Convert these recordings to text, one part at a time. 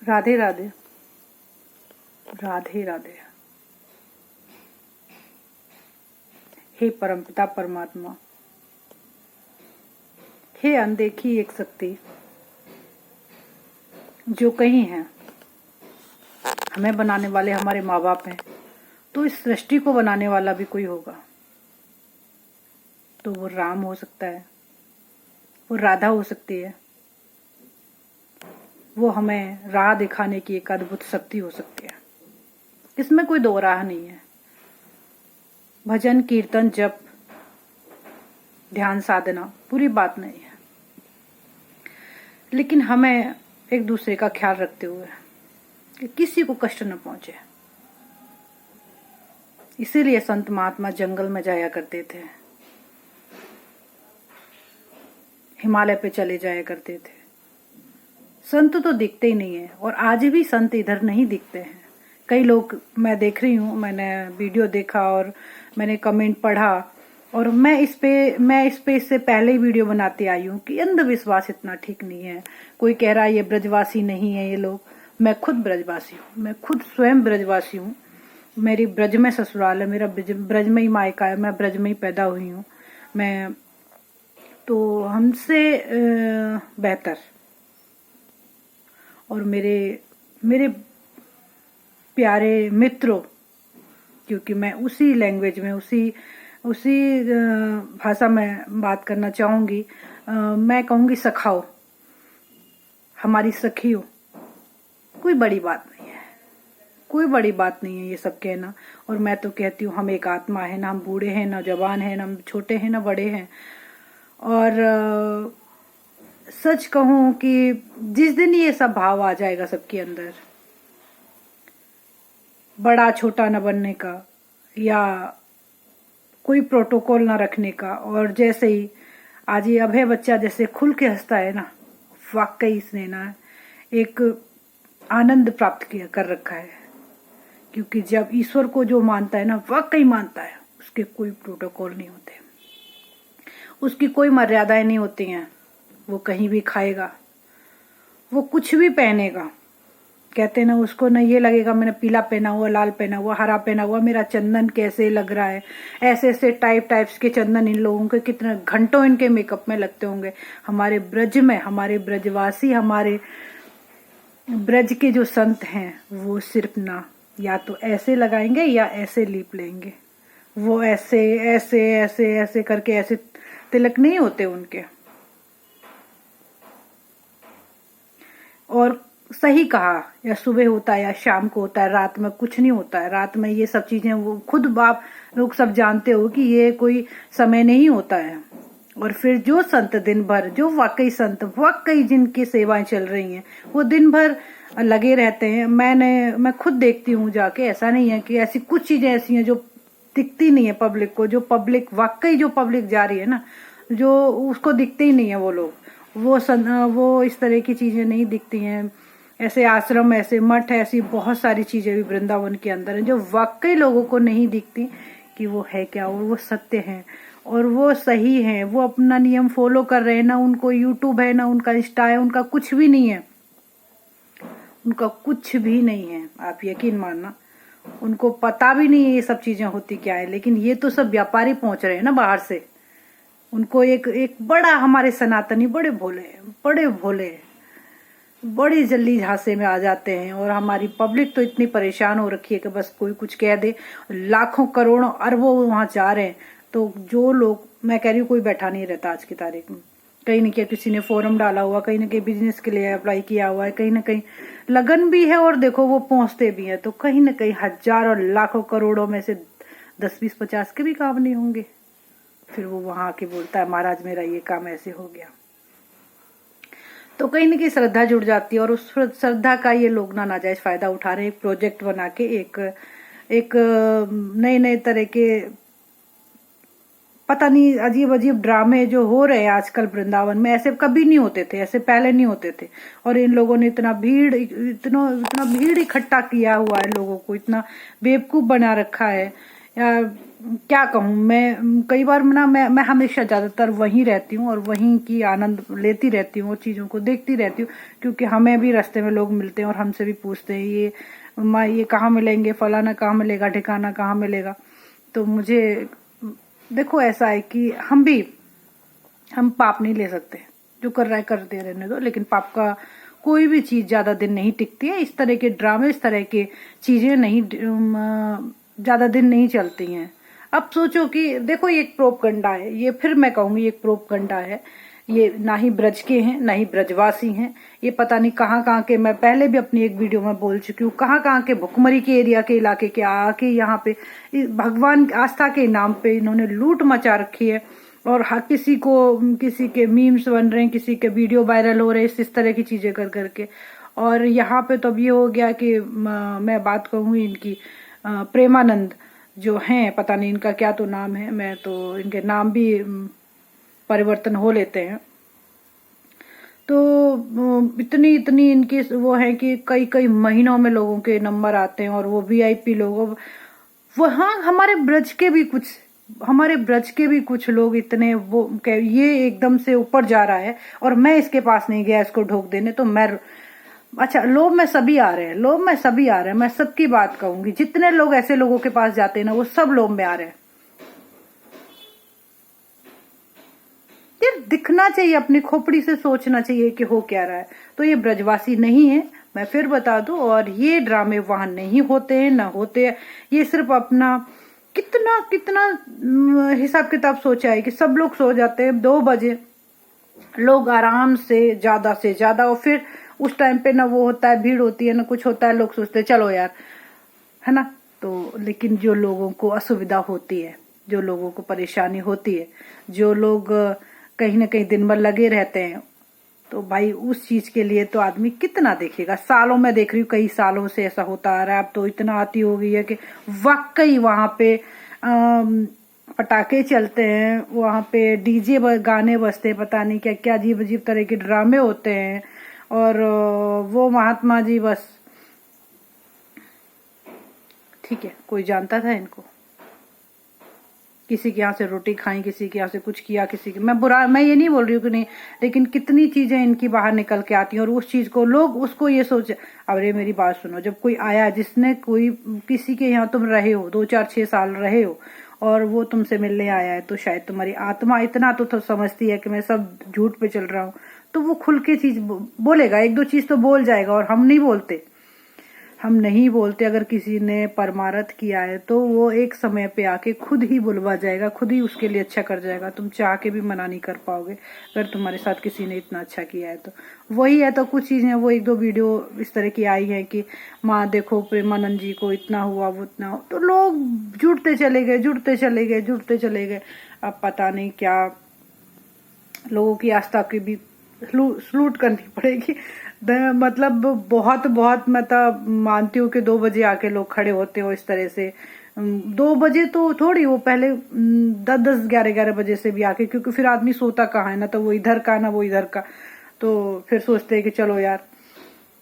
राधे राधे, राधे राधे। हे परमपिता परमात्मा, हे अनदेखी एक शक्ति जो कहीं है। हमें बनाने वाले हमारे माँ बाप हैं, तो इस सृष्टि को बनाने वाला भी कोई होगा। तो वो राम हो सकता है, वो राधा हो सकती है, वो हमें राह दिखाने की एक अद्भुत शक्ति हो सकती है। इसमें कोई दो राह नहीं है। भजन कीर्तन जप ध्यान साधना बुरी बात नहीं है, लेकिन हमें एक दूसरे का ख्याल रखते हुए कि किसी को कष्ट न पहुंचे। इसीलिए संत महात्मा जंगल में जाया करते थे, हिमालय पे चले जाया करते थे। संत तो दिखते ही नहीं है, और आज भी संत इधर नहीं दिखते हैं। कई लोग मैं देख रही हूँ, मैंने वीडियो देखा और मैंने कमेंट पढ़ा, और मैं इस पे इससे पहले ही वीडियो बनाती आई हूँ कि अंधविश्वास इतना ठीक नहीं है। कोई कह रहा है ये ब्रजवासी नहीं है ये लोग। मैं खुद ब्रजवासी हूँ, मैं खुद स्वयं ब्रजवासी हूँ। मेरी ब्रज में ससुराल है, मेरा ब्रज में ही मायका है, मैं ब्रज में ही पैदा हुई हूँ। मैं तो हमसे बेहतर और मेरे प्यारे मित्रों, क्योंकि मैं उसी लैंग्वेज में उसी भाषा में बात करना चाहूंगी। मैं कहूंगी सखाओ, हमारी सखियों, कोई बड़ी बात नहीं है, कोई बड़ी बात नहीं है ये सब कहना। और मैं तो कहती हूँ हम एक आत्मा है, ना हम बूढ़े हैं, ना जवान हैं, ना छोटे हैं, ना बड़े हैं। और सच कहूं कि जिस दिन ये सब भाव आ जाएगा सबके अंदर, बड़ा छोटा न बनने का या कोई प्रोटोकॉल ना रखने का, और जैसे ही आज ये अभय बच्चा जैसे खुल के हंसता है ना, वाकई इसने ना एक आनंद प्राप्त कर रखा है। क्योंकि जब ईश्वर को जो मानता है ना, वाकई मानता है, उसके कोई प्रोटोकॉल नहीं होते, उसकी कोई मर्यादाएं नहीं होती हैं। वो कहीं भी खाएगा, वो कुछ भी पहनेगा, कहते ना उसको ना ये लगेगा मैंने पीला पहना हुआ, लाल पहना हुआ, हरा पहना हुआ, मेरा चंदन कैसे लग रहा है। ऐसे ऐसे टाइप्स के चंदन इन लोगों के कितने घंटों इनके मेकअप में लगते होंगे। हमारे ब्रज में, हमारे ब्रजवासी, हमारे ब्रज के जो संत हैं, वो सिर्फ ना या तो ऐसे लगाएंगे या ऐसे लीप लेंगे। वो ऐसे ऐसे ऐसे ऐसे करके ऐसे तिलक नहीं होते उनके। और सही कहा, या सुबह होता है या शाम को होता है, रात में कुछ नहीं होता है। रात में ये सब चीजें वो खुद आप लोग सब जानते हो कि ये कोई समय नहीं होता है। और फिर जो संत दिन भर, जो वाकई संत, वाकई जिनकी सेवाएं चल रही हैं, वो दिन भर लगे रहते हैं। मैं खुद देखती हूँ जाके। ऐसा नहीं है कि ऐसी कुछ चीजें ऐसी हैं जो दिखती नहीं है पब्लिक को। जो पब्लिक वाकई जो पब्लिक जा रही है ना, जो उसको दिखते ही नहीं है वो लोग, वो इस तरह की चीजें नहीं दिखती हैं। ऐसे आश्रम, ऐसे मठ, ऐसी बहुत सारी चीजें भी वृंदावन के अंदर हैं जो वाकई लोगों को नहीं दिखती कि वो है क्या, और वो सत्य है और वो सही है। वो अपना नियम फॉलो कर रहे हैं। ना उनको यूट्यूब है, ना उनका इंस्टा है, उनका कुछ भी नहीं है, उनका कुछ भी नहीं है। आप यकीन मानना, उनको पता भी नहीं है ये सब चीजें होती क्या है। लेकिन ये तो सब व्यापारी पहुंच रहे हैं ना बाहर से। उनको एक बड़ा, हमारे सनातनी बड़े भोले बड़ी जल्दी झांसे में आ जाते हैं। और हमारी पब्लिक तो इतनी परेशान हो रखी है कि बस कोई कुछ कह दे, लाखों करोड़ों अरबों वहां जा रहे हैं। तो जो लोग, मैं कह रही हूँ, कोई बैठा नहीं रहता आज की तारीख में। कहीं न कहीं किसी ने फोरम डाला हुआ, कहीं न कहीं बिजनेस के लिए अप्लाई किया हुआ है, कहीं न कहीं लगन भी है, और देखो वो पहुंचते भी हैं। तो कहीं न कहीं हजारों लाखों करोड़ों में से 10, 20, 50 के भी काम नहीं होंगे। फिर वो वहां आके बोलता है महाराज मेरा ये काम ऐसे हो गया। तो कहीं न कहीं श्रद्धा जुड़ जाती है, और उस श्रद्धा का ये लोग ना नाजायज फायदा उठा रहे हैं। एक प्रोजेक्ट बना के एक नए तरह के पता नहीं अजीब अजीब ड्रामे जो हो रहे हैं आजकल वृंदावन में, ऐसे कभी नहीं होते थे, ऐसे पहले नहीं होते थे। और इन लोगों ने इतना भीड़ इकट्ठा किया हुआ है, लोगों को इतना बेवकूफ बना रखा है। या क्या कहूँ, मैं कई बार ना मैं हमेशा ज़्यादातर वहीं रहती हूँ और वहीं की आनंद लेती रहती हूँ और चीज़ों को देखती रहती हूँ, क्योंकि हमें भी रास्ते में लोग मिलते हैं और हमसे भी पूछते हैं ये माँ ये कहाँ मिलेंगे, फलाना कहाँ मिलेगा, ठिकाना कहाँ मिलेगा। तो मुझे देखो ऐसा है कि हम पाप नहीं ले सकते, जो कर रहा है करते रहने दो, लेकिन पाप का कोई भी चीज ज्यादा दिन नहीं टिकती है। इस तरह के ड्रामे, इस तरह के चीजें नहीं ज्यादा दिन नहीं चलती हैं। अब सोचो कि देखो ये एक प्रोपगंडा है, ये फिर मैं कहूंगी एक प्रोपगंडा है। ये ना ही ब्रज के हैं ना ही ब्रजवासी हैं, ये पता नहीं कहाँ कहाँ के, मैं पहले भी अपनी एक वीडियो में बोल चुकी हूँ, कहाँ कहाँ के भुखमरी के एरिया के इलाके के आके यहाँ पे भगवान आस्था के नाम पे इन्होंने लूट मचा रखी है। और हाँ, किसी के मीम्स बन रहे हैं, किसी के वीडियो वायरल हो रहे हैं इस तरह की चीजें कर करके। और यहाँ पे तो अब ये हो गया कि मैं बात कहूँगी इनकी प्रेमानंद जो हैं, पता नहीं इनका क्या तो नाम है, मैं तो इनके नाम भी परिवर्तन हो लेते हैं। तो इतनी इतनी इनकी वो है कि कई कई महीनों में लोगों के नंबर आते हैं और वो वीआईपी लोग, वहाँ हमारे ब्रज के भी कुछ लोग इतने वो ये एकदम से ऊपर जा रहा है और मैं इसके पास नहीं गया इसको ढोक देने, तो मैं अच्छा लोभ में सभी आ रहे हैं, मैं सबकी बात कहूंगी, जितने लोग ऐसे लोगों के पास जाते हैं ना वो सब लोभ में आ रहे हैं। यार दिखना चाहिए, अपनी खोपड़ी से सोचना चाहिए कि हो क्या रहा है। तो ये ब्रजवासी नहीं है, मैं फिर बता दूं, और ये ड्रामे वहां नहीं होते हैं, ना होते हैं। ये सिर्फ अपना कितना कितना हिसाब किताब सोचा है कि सब लोग सो जाते हैं 2 बजे, लोग आराम से ज्यादा, और फिर उस टाइम पे ना वो होता है, भीड़ होती है ना कुछ होता है, लोग सोचते हैं चलो यार, है ना। तो लेकिन जो लोगों को असुविधा होती है, जो लोगों को परेशानी होती है, जो लोग कहीं ना कहीं दिन भर लगे रहते हैं, तो भाई उस चीज के लिए तो आदमी कितना देखेगा। सालों में देख रही हूँ, कई सालों से ऐसा होता आ रहा है, अब तो इतना आती हो गई है कि वाकई वहां पे पटाखे चलते हैं, वहां पे डीजे गाने बजते हैं, पता नहीं क्या क्या अजीब अजीब तरह के ड्रामे होते हैं। और वो महात्मा जी बस ठीक है, कोई जानता था इनको, किसी के यहाँ से रोटी खाई, किसी के यहाँ से कुछ किया, किसी के, मैं ये नहीं बोल रही हूँ कि नहीं, लेकिन कितनी चीजें इनकी बाहर निकल के आती हैं और उस चीज को लोग उसको ये सोच। अरे मेरी बात सुनो, जब कोई आया जिसने कोई किसी के यहाँ तुम रहे हो 2 4 6 साल रहे हो और वो तुमसे मिलने आया है, तो शायद तुम्हारी आत्मा इतना तो समझती है कि मैं सब झूठ पे चल रहा हूँ, तो वो खुल के चीज बोलेगा, 1 2 चीज तो बोल जाएगा। और हम नहीं बोलते। अगर किसी ने परमारथ किया है तो वो एक समय पे आके खुद ही बुलवा जाएगा, खुद ही उसके लिए अच्छा कर जाएगा, तुम चाह के भी मना नहीं कर पाओगे अगर तुम्हारे साथ किसी ने इतना अच्छा किया है तो। वही है, तो कुछ चीजें वो 1 2 वीडियो इस तरह की आई है कि माँ देखो प्रेमानंद जी को इतना हुआ वो इतना हो, तो लोग जुड़ते चले गए। अब पता नहीं क्या लोगों की आस्था की भी सलूट करनी पड़ेगी। मतलब बहुत मतलब मानती हूँ कि 2 बजे आके लोग खड़े होते हो इस तरह से। 2 बजे तो थोड़ी, वो पहले 10 11 बजे से भी आके, क्योंकि फिर आदमी सोता कहाँ है, ना तो वो इधर का ना वो इधर का, तो फिर सोचते हैं कि चलो यार।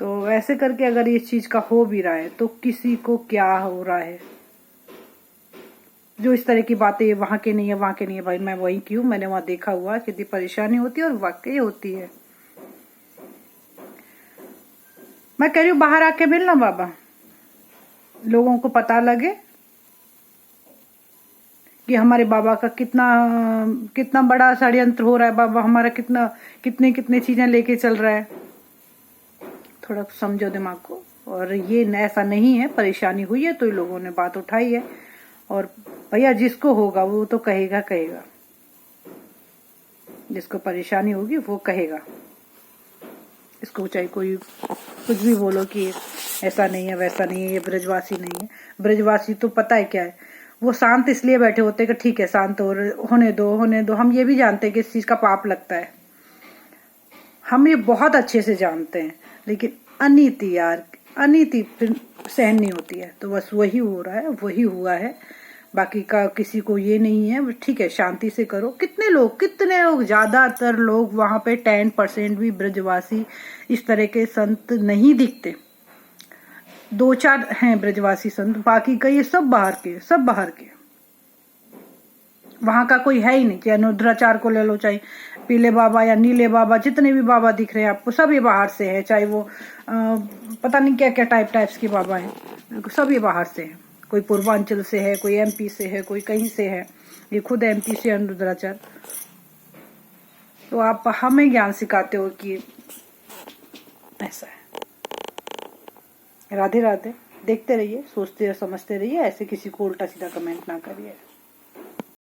तो ऐसे करके अगर इस चीज का हो भी रहा है तो किसी को क्या हो रहा है, जो इस तरह की बातें वहां के नहीं है भाई मैं वही क्यों, मैंने वहां देखा हुआ कितनी परेशानी होती है और वाकई होती है। मैं कह रही हूँ बाहर आके मिलना बाबा, लोगों को पता लगे कि हमारे बाबा का कितना बड़ा षड्यंत्र हो रहा है, बाबा हमारा कितने चीजें लेके चल रहा है। थोड़ा समझो दिमाग को। और ये ऐसा नहीं है, परेशानी हुई है तो ये लोगों ने बात उठाई है, और भैया जिसको होगा वो तो कहेगा, जिसको परेशानी होगी वो कहेगा। इसको चाहे कोई कुछ भी बोलो कि ऐसा नहीं है वैसा नहीं है, ये ब्रजवासी नहीं है। ब्रजवासी तो पता है क्या है, वो शांत इसलिए बैठे होते हैं कि ठीक है शांत होने दो। हम ये भी जानते हैं कि इस चीज का पाप लगता है, हम ये बहुत अच्छे से जानते हैं, लेकिन अनीति फिर सहन नहीं होती है। तो बस वही हो रहा है, वही हुआ है, बाकी का किसी को ये नहीं है। ठीक है, शांति से करो। कितने लोग ज्यादातर लोग वहां पे 10% भी ब्रजवासी इस तरह के संत नहीं दिखते। 2 4 हैं ब्रजवासी संत, बाकी का ये सब बाहर के। वहां का कोई है ही नहीं। चाहे रुद्राचार को ले लो, चाहे पीले बाबा या नीले बाबा, जितने भी बाबा दिख रहे हैं आपको सब ये बाहर से है। चाहे वो पता नहीं क्या क्या टाइप्स के बाबा हैं, सब ये बाहर से है। कोई पूर्वांचल से है, कोई एमपी से है, कोई कहीं से है। ये खुद एमपी से रुद्राचार। तो आप हमें ज्ञान सिखाते हो कि ऐसा है। राधे राधे। देखते रहिए, सोचते और समझते रहिए, ऐसे किसी को उल्टा सीधा कमेंट ना करिए।